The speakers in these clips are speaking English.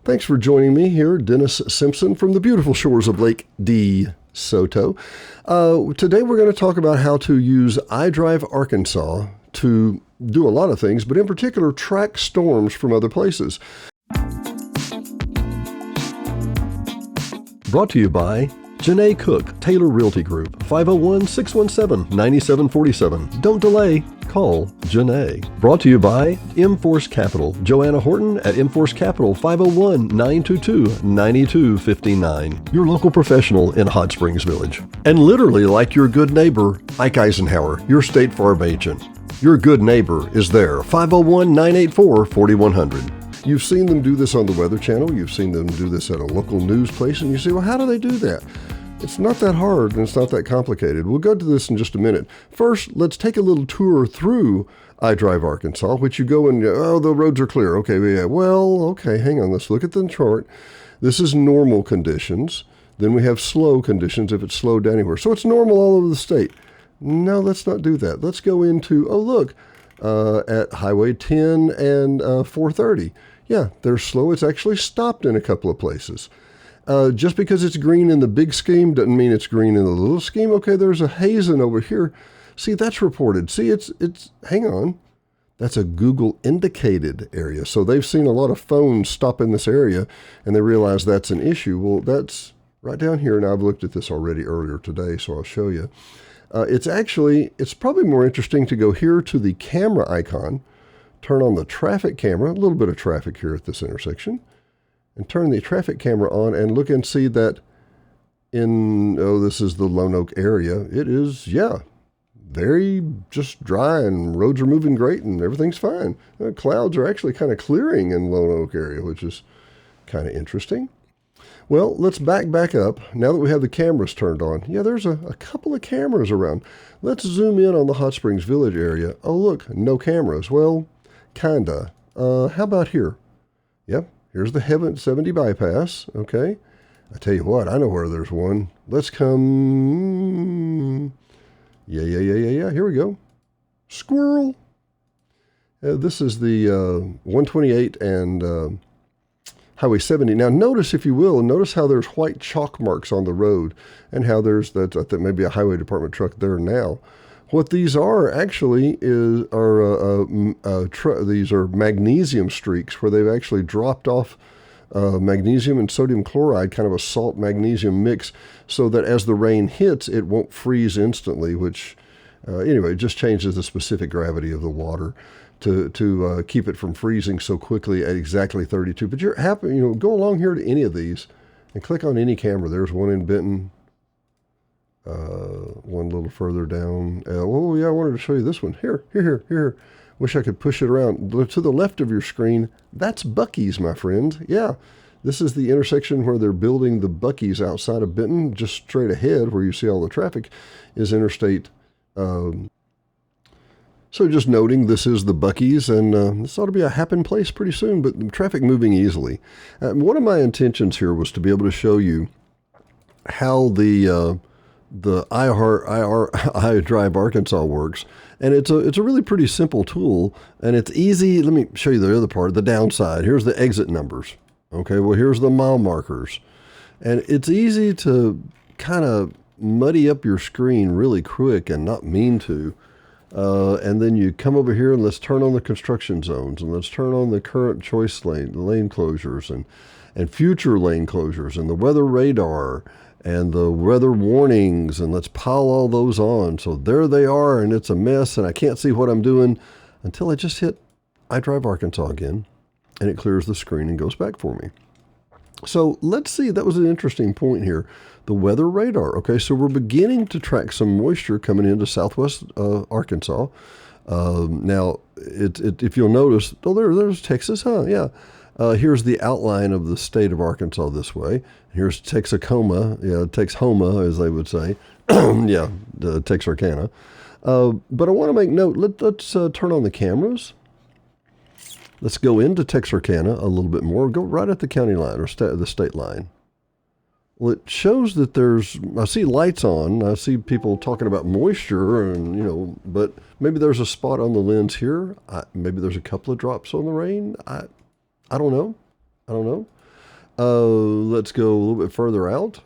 Thanks for joining me here, Dennis Simpson from the beautiful shores of Lake DeSoto. Today we're going to talk about how to use iDrive Arkansas to do a lot of things, but in particular track storms from other places. Brought to you by Janae Cook, Taylor Realty Group, 501-617-9747. Don't delay, call Janae. Brought to you by M-Force Capital, Joanna Horton at M-Force Capital, 501-922-9259. Your local professional in Hot Springs Village. And literally like your good neighbor, Ike Eisenhower, your State Farm agent. Your good neighbor is there, 501-984-4100. You've seen them do this on the Weather Channel. You've seen them do this at a local news place, and you say, well, how do they do that? It's not that hard, and it's not that complicated. We'll go to this in just a minute. First, let's take a little tour through iDrive Arkansas, which you go and, oh, the roads are clear. Okay, yeah, well, okay, hang on. Let's look at the chart. This is normal conditions. Then we have slow conditions if it's slowed down anywhere. So it's normal all over the state. No, let's not do that. Let's go into, oh, look, at Highway 10 and 430. Yeah, they're slow. It's actually stopped in a couple of places. Just because it's green in the big scheme doesn't mean it's green in the little scheme. Okay, there's a Hazen over here. See, that's reported. See, it's hang on. That's a Google indicated area. So they've seen a lot of phones stop in this area and they realize that's an issue. Well, that's right down here. And I've looked at this already earlier today, so I'll show you. It's probably more interesting to go here to the camera icon, turn on the traffic camera, a little bit of traffic here at this intersection, and turn the traffic camera on and look and see that this is the Lone Oak area. It is, yeah, very just dry and roads are moving great and everything's fine. The clouds are actually kind of clearing in Lone Oak area, which is kind of interesting. Well, let's back up. Now that we have the cameras turned on, yeah, there's a couple of cameras around. Let's zoom in on the Hot Springs Village area. Oh, look, no cameras. Well, kinda. How about here? Yep, here's the 70 bypass, okay? I tell you what, I know where there's one. Let's come. Yeah, here we go. Squirrel. This is the 128 and Highway 70. Now notice, if you will, notice how there's white chalk marks on the road and how there's that, I think maybe a highway department truck there now. What these are actually these are magnesium streaks where they've actually dropped off magnesium and sodium chloride, kind of a salt magnesium mix, so that as the rain hits, it won't freeze instantly, which anyway, it just changes the specific gravity of the water to keep it from freezing so quickly at exactly 32. But you're happy, go along here to any of these and click on any camera. There's one in Benton, one a little further down. Oh yeah, I wanted to show you this one. Here. Wish I could push it around. To the left of your screen, that's Buc-ee's, my friend. Yeah, this is the intersection where they're building the Buc-ee's outside of Benton. Just straight ahead where you see all the traffic is Interstate. So just noting, this is the Buc-ee's, and this ought to be a happen place pretty soon, but traffic moving easily. One of my intentions here was to be able to show you how the iDrive Arkansas works, and it's a really pretty simple tool, and it's easy. Let me show you the other part, the downside. Here's the exit numbers. Okay, well, here's the mile markers, and it's easy to kind of muddy up your screen really quick and not mean to. And then you come over here and let's turn on the construction zones, and let's turn on the current choice lane closures and future lane closures and the weather radar and the weather warnings, and let's pile all those on. So there they are, and it's a mess, and I can't see what I'm doing until I just hit iDrive Arkansas again, and it clears the screen and goes back for me. So let's see, that was an interesting point here. The weather radar. Okay, so we're beginning to track some moisture coming into southwest Arkansas. Now, if you'll notice, there's Texas, huh? Yeah. Here's the outline of the state of Arkansas this way. Here's Texarkana, Texhoma, as they would say. Yeah, Texarkana. But I want to make note, let's turn on the cameras. Let's go into Texarkana a little bit more. Go right at the county line or the state line. Well, it shows that I see lights on. I see people talking about moisture and, but maybe there's a spot on the lens here. Maybe there's a couple of drops on the rain. I don't know. Let's go a little bit further out.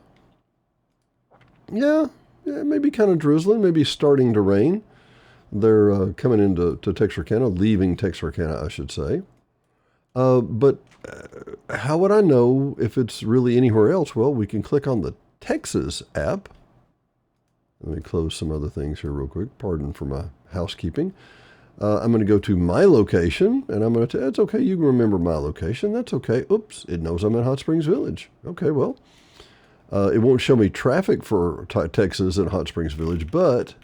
Yeah, maybe kind of drizzling, maybe starting to rain. They're coming into Texarkana, leaving Texarkana, I should say. But how would I know if it's really anywhere else? Well, we can click on the Texas app. Let me close some other things here real quick. Pardon for my housekeeping. I'm going to go to my location, and I'm going to it's okay, you can remember my location. That's okay. Oops, it knows I'm in Hot Springs Village. Okay, well, it won't show me traffic for Texas and Hot Springs Village, but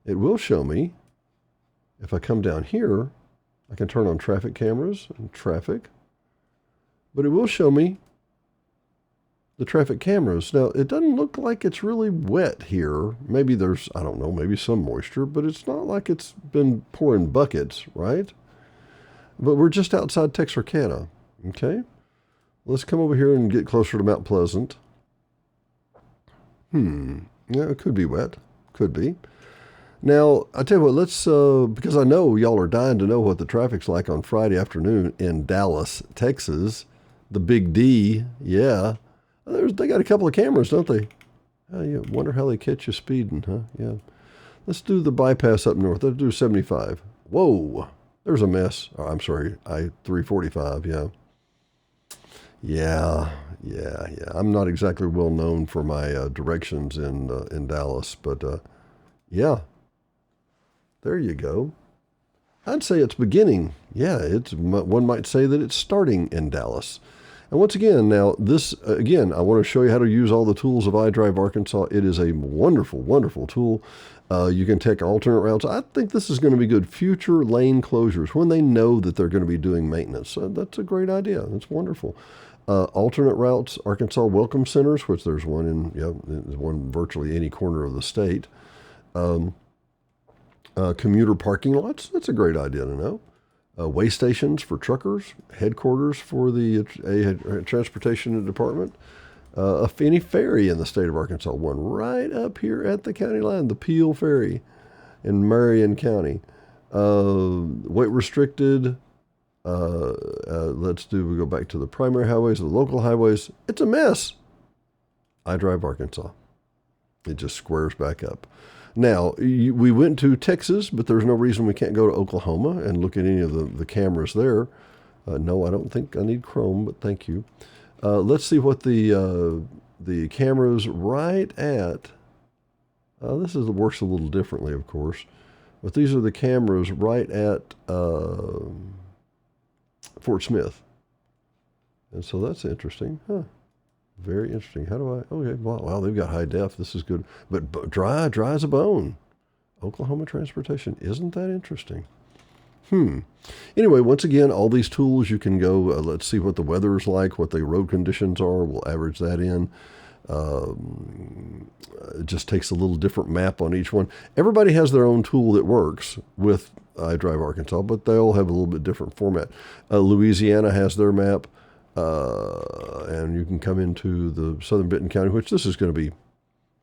it will show me, if I come down here, I can turn on traffic cameras and traffic, but it will show me the traffic cameras. Now, it doesn't look like it's really wet here. Maybe there's, I don't know, maybe some moisture, but it's not like it's been pouring buckets, right? But we're just outside Texarkana, okay? Let's come over here and get closer to Mount Pleasant. Yeah, it could be wet. Could be. Now, I tell you what, let's, because I know y'all are dying to know what the traffic's like on Friday afternoon in Dallas, Texas. The Big D, yeah. They got a couple of cameras, don't they? Yeah, wonder how they catch you speeding, huh? Yeah. Let's do the bypass up north. Let's do 75. Whoa, there's a mess. Oh, I'm sorry, I-345, yeah. Yeah. I'm not exactly well known for my directions in Dallas, but yeah. There you go. I'd say it's beginning. Yeah, one might say that it's starting in Dallas. And once again, now this, again, I want to show you how to use all the tools of iDrive Arkansas. It is a wonderful, wonderful tool. You can take alternate routes. I think this is going to be good. Future lane closures, when they know that they're going to be doing maintenance. That's a great idea. That's wonderful. Alternate routes, Arkansas Welcome Centers, which there's one there's one virtually any corner of the state. Commuter parking lots, that's a great idea to know. Way stations for truckers, headquarters for the transportation department. Any ferry in the state of Arkansas, one right up here at the county line, the Peel Ferry in Marion County. Weight restricted. We go back to the primary highways, the local highways. It's a mess. iDrive Arkansas. It just squares back up. Now, we went to Texas, but there's no reason we can't go to Oklahoma and look at any of the cameras there. No, I don't think I need Chrome, but thank you. Let's see what the cameras right at, this works a little differently, of course, but these are the cameras right at Fort Smith. And so that's interesting, huh? Very interesting. How do I, okay, wow, they've got high def. This is good. But dry as a bone. Oklahoma transportation. Isn't that interesting? Anyway, once again, all these tools, you can go, let's see what the weather is like, what the road conditions are. We'll average that in. It just takes a little different map on each one. Everybody has their own tool that works with iDrive Arkansas, but they all have a little bit different format. Louisiana has their map. And you can come into the southern Benton County, which this is going to be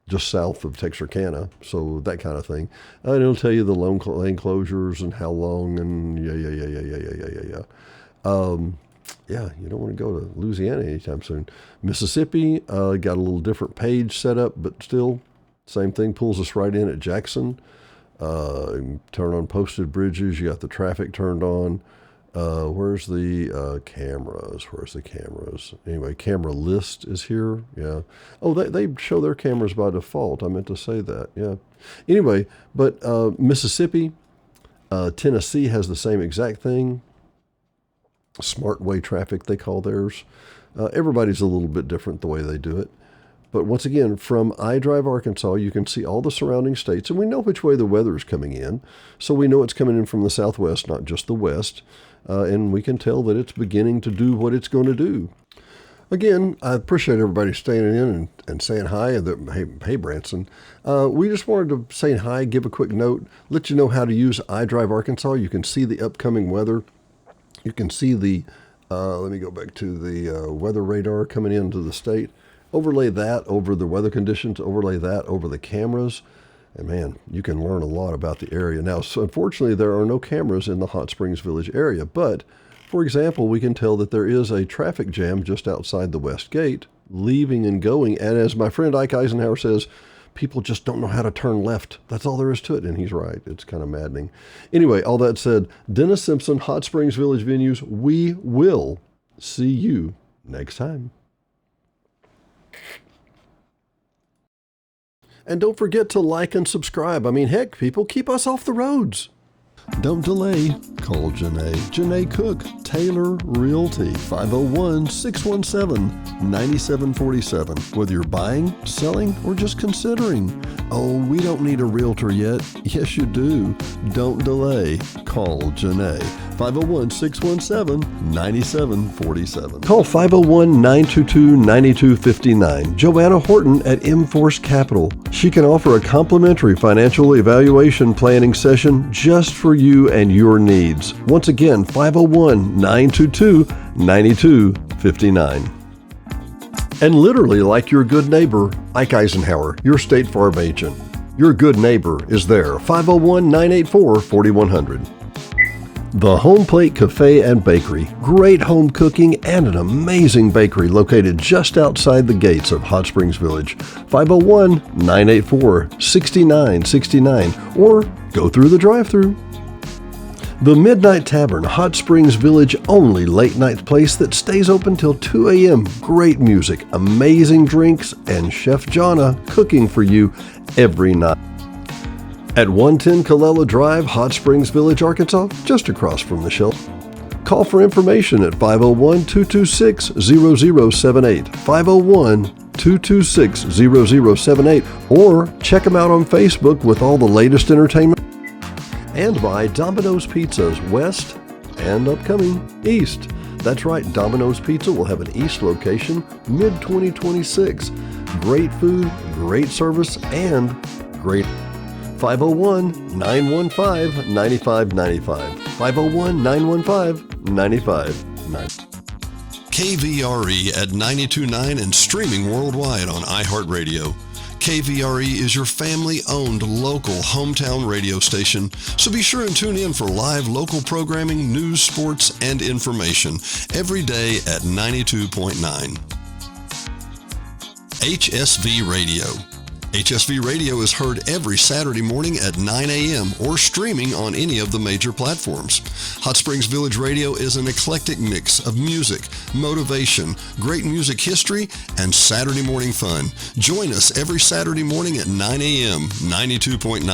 just south of Texarkana, so that kind of thing. And it'll tell you the lane closures and how long, and yeah. Yeah, you don't want to go to Louisiana anytime soon. Mississippi got a little different page set up, but still, same thing, pulls us right in at Jackson. Turn on posted bridges, you got the traffic turned on. Where's the cameras? Where's the cameras? Anyway, camera list is here. Yeah. Oh, they show their cameras by default. I meant to say that. Yeah. Anyway, but Mississippi, Tennessee has the same exact thing. Smart way traffic, they call theirs. Everybody's a little bit different the way they do it. But once again, from iDrive Arkansas, you can see all the surrounding states, and we know which way the weather is coming in. So we know it's coming in from the southwest, not just the west. And we can tell that it's beginning to do what it's going to do. Again, I appreciate everybody staying in and saying hi. Hey, Branson. We just wanted to say hi, give a quick note, let you know how to use iDrive Arkansas. You can see the upcoming weather. You can see the, let me go back to the weather radar coming into the state. Overlay that over the weather conditions, overlay that over the cameras. And man, you can learn a lot about the area. Now, so unfortunately, there are no cameras in the Hot Springs Village area, but For example, we can tell that there is a traffic jam just outside the west gate, leaving and going. And as my friend Ike Eisenhower says, people just don't know how to turn left. That's all there is to it. And he's right. It's kind of maddening. Anyway, all that said, Dennis Simpson, Hot Springs Village Venues, we will see you next time. And don't forget to like and subscribe. I mean, heck, people, keep us off the roads. Don't delay. Call Janae. Janae Cook, Taylor Realty, 501-617-9747. Whether you're buying, selling, or just considering. Oh, we don't need a realtor yet. Yes, you do. Don't delay. Call Janae. 501-617-9747. Call 501-922-9259. Joanna Horton at M-Force Capital. She can offer a complimentary financial evaluation planning session just for you and your needs. Once again, 501-922-9259. And literally like your good neighbor, Ike Eisenhower, your State Farm agent. Your good neighbor is there. 501-984-4100. The Home Plate Cafe and Bakery. Great home cooking and an amazing bakery located just outside the gates of Hot Springs Village. 501-984-6969 or go through the drive-thru. The Midnight Tavern, Hot Springs Village only late night place that stays open till 2 a.m. Great music, amazing drinks, and Chef Jonna cooking for you every night. At 110 Colella Drive, Hot Springs Village, Arkansas, just across from the shelf. Call for information at 501-226-0078, 501-226-0078, or check them out on Facebook with all the latest entertainment. And by Domino's Pizzas West and upcoming East. That's right, Domino's Pizza will have an East location mid-2026. Great food, great service, and great 501-915-9595. 501-915-9595. KVRE at 92.9 and streaming worldwide on iHeartRadio. KVRE is your family-owned local hometown radio station, so be sure and tune in for live local programming, news, sports, and information every day at 92.9. HSV Radio. HSV Radio is heard every Saturday morning at 9 a.m. or streaming on any of the major platforms. Hot Springs Village Radio is an eclectic mix of music, motivation, great music history, and Saturday morning fun. Join us every Saturday morning at 9 a.m., 92.9.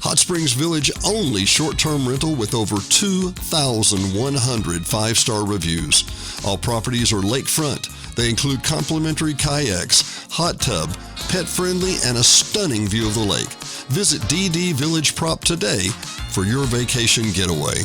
Hot Springs Village only short-term rental with over 2,100 five-star reviews. All properties are lakefront. They include complimentary kayaks, hot tub, pet-friendly, and a stunning view of the lake. Visit DD Village Prop today for your vacation getaway.